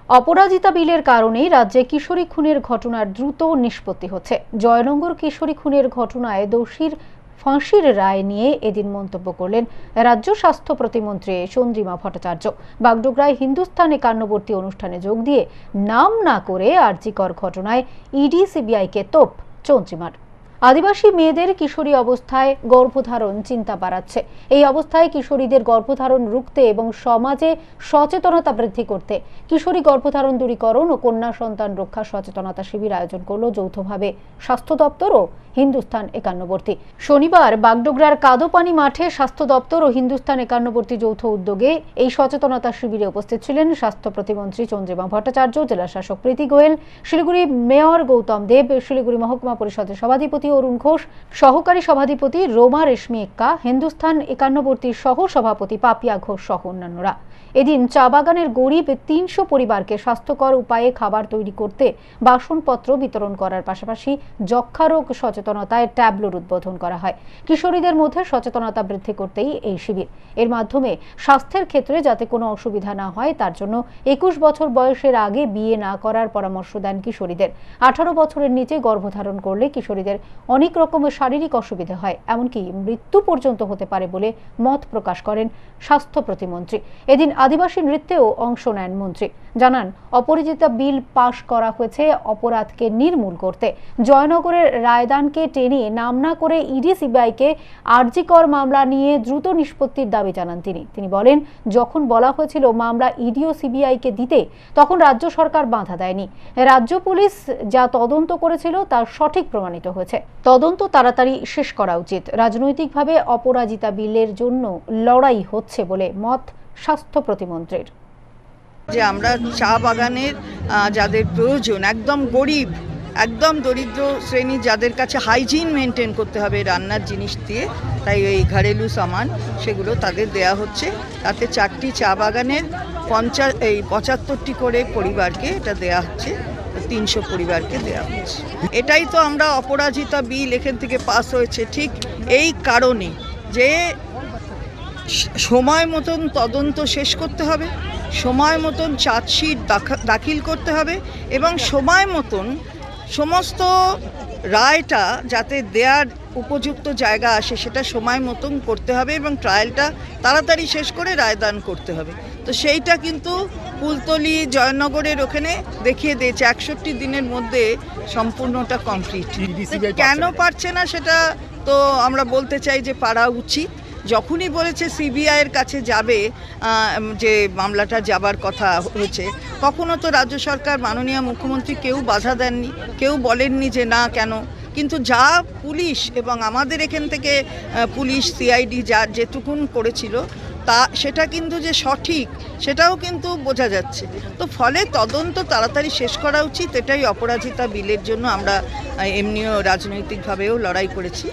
অপরাজিতা বিলের কারণেই রাজ্যে কিশোরী খুনের ঘটনার দ্রুত নিষ্পত্তি হচ্ছে। জয়নগর কিশোরী খুনের ঘটনায় দোষীর ফাঁসির রায় নিয়ে এদিন মন্তব্য করলেন রাজ্য স্বাস্থ্য প্রতিমন্ত্রী চন্দ্রিমা ভট্টাচার্য। বাগডোগরায় হিন্দুস্তান একান্নবর্তী অনুষ্ঠানে যোগ দিয়ে নাম না করে আরজিকর ঘটনায় ইডি সিবিআইকে তোপ চন্দ্রিমার। আদিবাসী মেয়েদের কিশোরী অবস্থায় গর্ভধারণ চিন্তা বাড়াচ্ছে। এই অবস্থায় কিশোরীদের গর্ভধারণ রুখতে এবং সমাজে সচেতনতা বৃদ্ধি করতে কিশোরী গর্ভধারণ দূরীকরণ ও কন্যা সন্তান রক্ষা সচেতনতা শিবির আয়োজন করল যৌথভাবে স্বাস্থ্য দপ্তর ও হিন্দুস্তান একান্নবর্তী। শনিবার বাগডোগরার কাদোপানি মাঠে স্বাস্থ্য দপ্তর ও হিন্দুস্তান একান্নবর্তী যৌথ উদ্যোগে এই সচেতনতা শিবিরে উপস্থিত ছিলেন স্বাস্থ্য প্রতিমন্ত্রী চন্দ্রিমা ভট্টাচার্য, জেলা শাসক প্রীতি গোয়েল, শিলিগুড়ি মেয়র গৌতম দেব, শিলিগুড়ি মহকুমা পরিষদের সভাধিপতি অরুণ ঘোষ, সহকারী সভাধিপতি রোমা রেশমি এক্কা, হিন্দুস্তান একান্নবর্তীর সহ সভাপতি পাপিয়া ঘোষ সহ অন্যান্যরা। এদিন চা বাগানের গরিব ৩০০ পরিবারকে স্বাস্থ্যকর উপায়ে খাবার তৈরি করতে বাসনপত্র বিতরণ করার পাশাপাশি যক্ষ্মা রোগ সচেতনতায় ট্যাবলোর উদ্বোধন করা হয়। কিশোরীদের মধ্যে সচেতনতা বৃদ্ধি করতেই এই শিবির। এর মাধ্যমে স্বাস্থ্যের ক্ষেত্রে যাতে কোনো অসুবিধা না হয় তার জন্য ২১ বছর বয়সের আগে বিয়ে না করার পরামর্শ দেন কিশোরীদের। ১৮ বছরের নিচে গর্ভধারণ করলে কিশোরীদের অনেক রকমের শারীরিক অসুবিধা হয়, এমনকি মৃত্যু পর্যন্ত হতে পারে বলে মত প্রকাশ করেন স্বাস্থ্য প্রতিমন্ত্রী। এদিন আদিবাসী নৃত্যেও অংশ নেন মন্ত্রী। জানান, অপরাজিতা বিল পাশ করা হয়েছে অপরাধকে নির্মূল করতে। জয়নগরের রায়দানকে টেনে নাম না করে ইডি সিবিআইকে আরজিকর মামলা নিয়ে দ্রুত নিষ্পত্তির দাবি জানান তিনি বলেন, যখন বলা হয়েছিল মামলা ইডি ও সিবিআইকে দিতে তখন রাজ্য সরকার বাধা দেয়নি। রাজ্য পুলিশ যা তদন্ত করেছিল তা সঠিক প্রমাণিত হয়েছে। তদন্ত তাড়াতাড়ি শেষ করা উচিত। রাজনৈতিকভাবে অপরাজিতা বিলের জন্য লড়াই হচ্ছে বলে মত স্বাস্থ্য প্রতিমন্ত্রীর। যে আমরা চা বাগানের যাদের প্রয়োজন, একদম গরিব, একদম দরিদ্র শ্রেণী, যাদের কাছে হাইজিন মেনটেন করতে হবে রান্নার জিনিস দিয়ে, তাই এই ঘরেলু সামান সেগুলো তাদের দেয়া হচ্ছে। তাতে 4টি চা বাগানের 75টি করে পরিবারকে এটা দেয়া হচ্ছে, 300 পরিবারকে দেওয়া হচ্ছে। এটাই তো আমরা অপরাজিতা বিল এখান থেকে পাস হয়েছে ঠিক এই কারণে যে সময় মতন তদন্ত শেষ করতে হবে, সময় মতন চার্জশিট দাখিল করতে হবে এবং সময় মতন সমস্ত রায়টা যাতে দেওয়ার উপযুক্ত জায়গা আসে সেটা সময় মতন করতে হবে এবং ট্রায়ালটা তাড়াতাড়ি শেষ করে রায়দান করতে হবে। তো সেইটা কিন্তু কুলতলি জয়নগরের ওখানে দেখিয়ে দিয়েছে 61 দিনের মধ্যে সম্পূর্ণটা কমপ্লিট। কেন পারছে না সেটা তো আমরা বলতে চাই যে পারা উচিত। যখনই বলেছে সিবিআইয়ের কাছে যাবে, যে মামলাটা যাবার কথা হয়েছে, কখনো তো রাজ্য সরকার মাননীয় মুখ্যমন্ত্রী কেউ বাধা দেননি, কেউ বলেননি যে না কেন। কিন্তু যা পুলিশ এবং আমাদের এখান থেকে পুলিশ সিআইডি যা যেটুকুন করেছিল তা সেটা কিন্তু যে সঠিক সেটাও কিন্তু বোঝা যাচ্ছে। তো ফলে তদন্ত তাড়াতাড়ি শেষ করা উচিত। এটাই অপরাজিতা বিলের জন্য আমরা এমনিও রাজনৈতিকভাবেও লড়াই করছি।